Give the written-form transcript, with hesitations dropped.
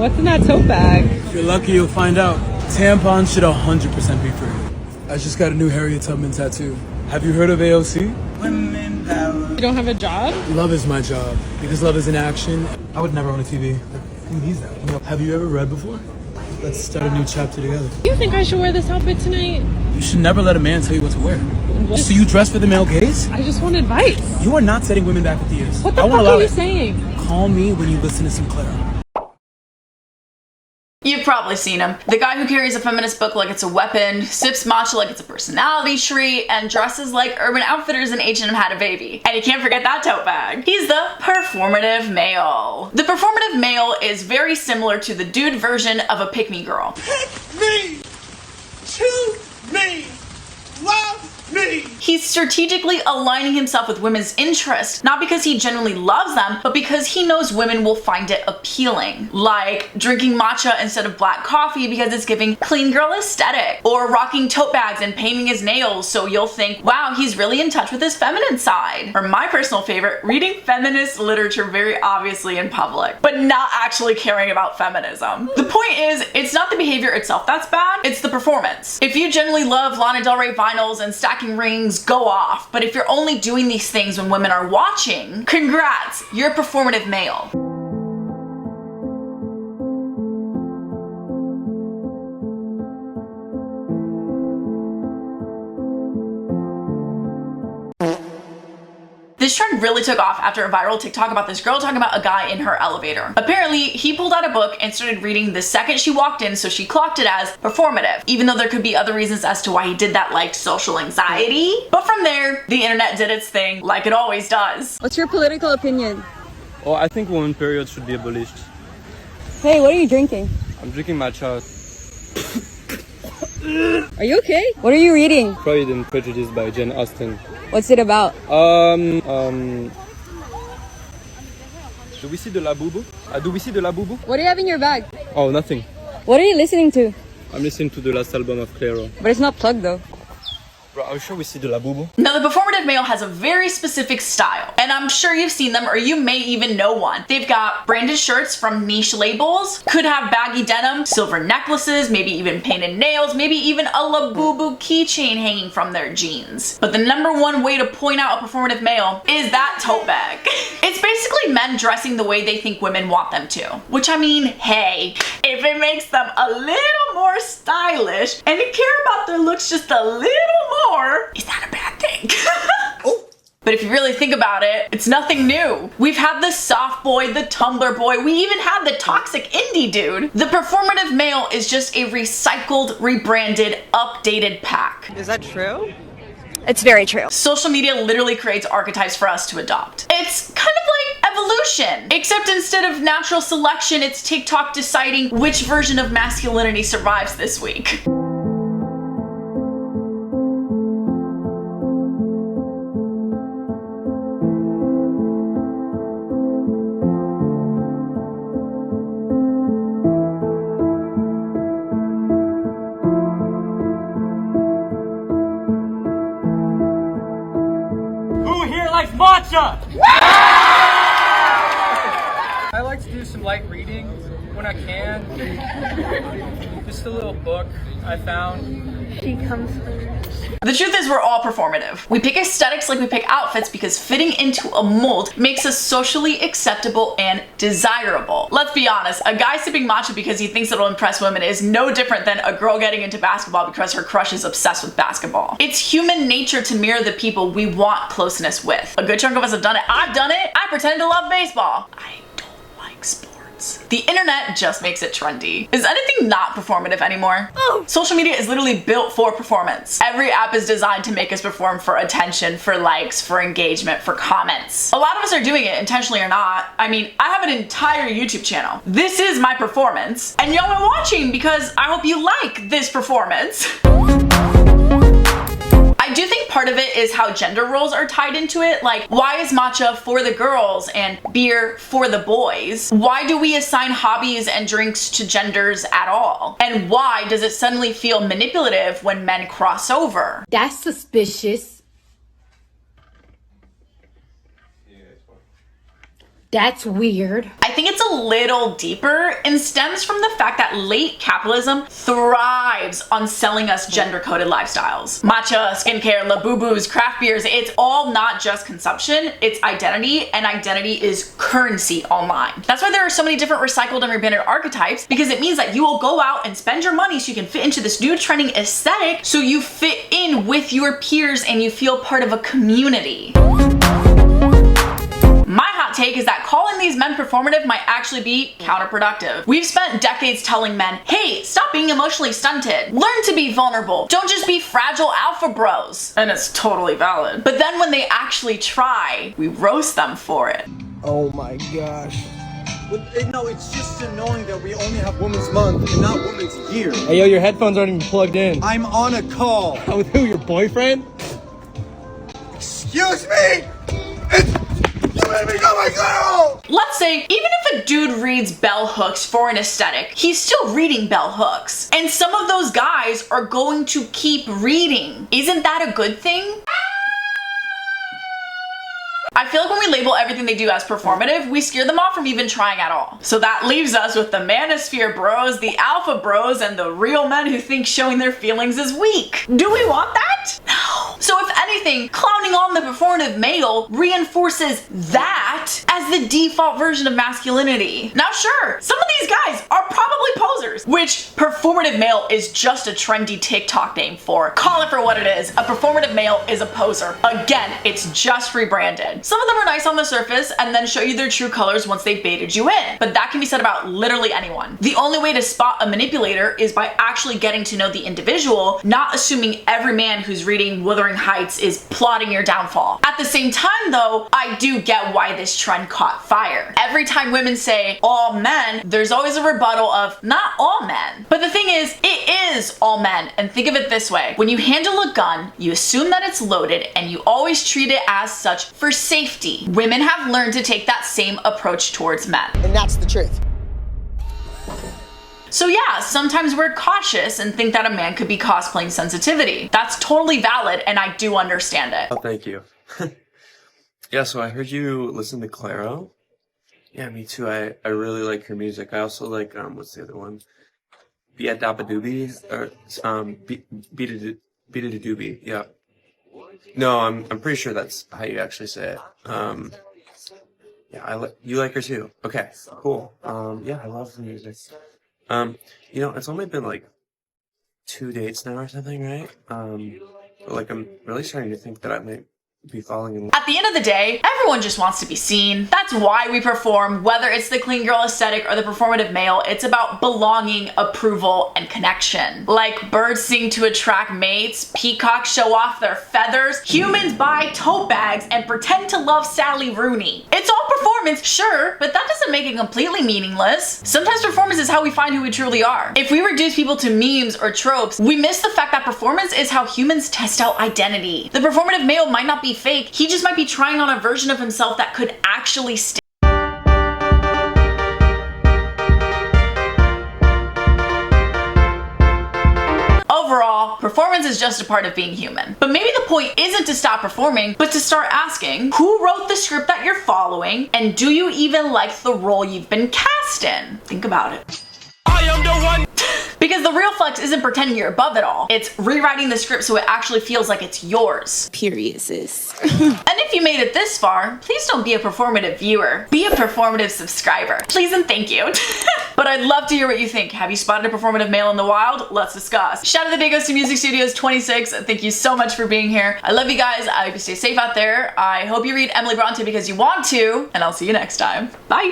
What's in that tote bag? If you're lucky, you'll find out. Tampons should 100% be free. I just got a new Harriet Tubman tattoo. Have you heard of AOC? Women power. You don't have a job? Love is my job. Because love is in action. I would never own a TV. Who needs that? Have you ever read before? Let's start a new chapter together. Do you think I should wear this outfit tonight? You should never let a man tell you what to wear. What? So you dress for the male gaze? I just want advice. You are not setting women back with the years. What the fuck are you saying? Call me when you listen to Sinclair. You've probably seen him. The guy who carries a feminist book like it's a weapon, sips matcha like it's a personality trait, and dresses like Urban Outfitters and H&M had a baby. And you can't forget that tote bag. He's the performative male. The performative male is very similar to the dude version of a pick-me girl. Pick me! Choose me! Love me! He's strategically aligning himself with women's interests, not because he genuinely loves them, but because he knows women will find it appealing. Like drinking matcha instead of black coffee because it's giving clean girl aesthetic, or rocking tote bags and painting his nails so you'll think, wow, he's really in touch with his feminine side. Or my personal favorite, reading feminist literature very obviously in public, but not actually caring about feminism. The point is, it's not the behavior itself that's bad, it's the performance. If you genuinely love Lana Del Rey vinyls and stacking rings, go off. But if you're only doing these things when women are watching, congrats, you're a performative male. This trend really took off after a viral TikTok about this girl talking about a guy in her elevator. Apparently, he pulled out a book and started reading the second she walked in, so she clocked it as performative, even though there could be other reasons as to why he did that, like social anxiety. But from there, the internet did its thing, like it always does. What's your political opinion? Oh, I think women periods should be abolished. Hey, what are you drinking? I'm drinking matcha. Are you okay? What are you reading? Pride and Prejudice by Jane Austen. What's it about? Do we see the Labubu? Do we see the Labubu? What do you have in your bag? Oh, nothing. What are you listening to? I'm listening to the last album of Clairo. But it's not plugged though. Bro, are you sure we see the Labubu? Now, the performative male has a very specific style, and I'm sure you've seen them or you may even know one. They've got branded shirts from niche labels, could have baggy denim, silver necklaces, maybe even painted nails, maybe even a Labubu keychain hanging from their jeans. But the number one way to point out a performative male is that tote bag. It's basically men dressing the way they think women want them to. Which, I mean, hey, if it makes them a little more stylish and you care about their looks just a little more, is that a bad thing? Oh. But if you really think about it, it's nothing new. We've had the soft boy, the Tumblr boy, we even had the toxic indie dude. The performative male is just a recycled, rebranded, updated pack. Is that true? It's very true. Social media literally creates archetypes for us to adopt. It's kind of like evolution, except instead of natural selection, it's TikTok deciding which version of masculinity survives this week. Who here likes matcha? I like to do some light reading when I can. Just a little book I found. She comes first. The truth is, we're all performative. We pick aesthetics like we pick outfits because fitting into a mold makes us socially acceptable and desirable. Let's be honest, a guy sipping matcha because he thinks it'll impress women is no different than a girl getting into basketball because her crush is obsessed with basketball. It's human nature to mirror the people we want closeness with. A good chunk of us have done it. I've done it. I pretend to love baseball. I don't like sports. The internet just makes it trendy. Is anything not performative anymore? Oh. Social media is literally built for performance. Every app is designed to make us perform for attention, for likes, for engagement, for comments. A lot of us are doing it intentionally or not. I mean, I have an entire YouTube channel. This is my performance, and y'all are watching because I hope you like this performance. I do think part of it is how gender roles are tied into it. Like, why is matcha for the girls and beer for the boys? Why do we assign hobbies and drinks to genders at all? And why does it suddenly feel manipulative when men cross over? That's suspicious. That's weird. I think it's a little deeper and stems from the fact that late capitalism thrives on selling us gender-coded lifestyles. Matcha, skincare, labubus, craft beers, it's all not just consumption, it's identity, and identity is currency online. That's why there are so many different recycled and rebranded archetypes, because it means that you will go out and spend your money so you can fit into this new trending aesthetic, so you fit in with your peers and you feel part of a community. My hot take is that calling these men performative might actually be counterproductive. We've spent decades telling men, hey, stop being emotionally stunted. Learn to be vulnerable. Don't just be fragile alpha bros. And it's totally valid. But then when they actually try, we roast them for it. Oh my gosh. No, it's just annoying that we only have Women's Month and not Women's Year. Hey, yo, your headphones aren't even plugged in. I'm on a call. With who, your boyfriend? Excuse me? You made me go my girl! Let's say, even if a dude reads bell hooks for an aesthetic, he's still reading bell hooks. And some of those guys are going to keep reading. Isn't that a good thing? I feel like when we label everything they do as performative, we scare them off from even trying at all. So that leaves us with the manosphere bros, the alpha bros, and the real men who think showing their feelings is weak. Do we want that? No. So if anything, clowning on the performative male reinforces that as the default version of masculinity. Now sure, some of these guys are probably posers, which performative male is just a trendy TikTok name for. Call it for what it is. A performative male is a poser. Again, it's just rebranded. Some of them are nice on the surface and then show you their true colors once they've baited you in. But that can be said about literally anyone. The only way to spot a manipulator is by actually getting to know the individual, not assuming every man who's reading Wuthering Heights is plotting your downfall. At the same time though, I do get why this trend caught fire. Every time women say all men, there's always a rebuttal of not all men. But the thing is, it is all men. And think of it this way. When you handle a gun, you assume that it's loaded and you always treat it as such for safety. Women have learned to take that same approach towards men. And that's the truth. So yeah, sometimes we're cautious and think that a man could be cosplaying sensitivity. That's totally valid and I do understand it. Oh, thank you. Yeah, so I heard you listen to Claro. Yeah, me too. I really like her music. I also like, what's the other one? Be a Dabba Doobie, or, Beat a Doobie, yeah. No, I'm pretty sure that's how you actually say it. Yeah, you like her too. Okay, cool. Yeah, I love the music. You know, it's only been like 2 dates now or something, right? But like I'm really starting to think that I might be falling in love. At the end of the day, everyone just wants to be seen. That's why we perform, whether it's the clean girl aesthetic or the performative male. It's about belonging, approval, and connection. Like birds sing to attract mates, peacocks show off their feathers, humans buy tote bags and pretend to love Sally Rooney. It's all performance, sure, but that doesn't make it completely meaningless. Sometimes performance is how we find who we truly are. If we reduce people to memes or tropes, we miss the fact that performance is how humans test out identity. The performative male might not be fake, he just might be trying on a version of himself that could actually stay. Overall, performance is just a part of being human. But maybe the point isn't to stop performing, but to start asking, who wrote the script that you're following, and do you even like the role you've been cast in? Think about it. I am the one. Because the real flex isn't pretending you're above it all. It's rewriting the script so it actually feels like it's yours. Period, sis. And if you made it this far, please don't be a performative viewer. Be a performative subscriber. Please and thank you. But I'd love to hear what you think. Have you spotted a performative male in the wild? Let's discuss. Shout out to the Big OC Music Studios 26. Thank you so much for being here. I love you guys. I hope you stay safe out there. I hope you read Emily Bronte because you want to, and I'll see you next time. Bye.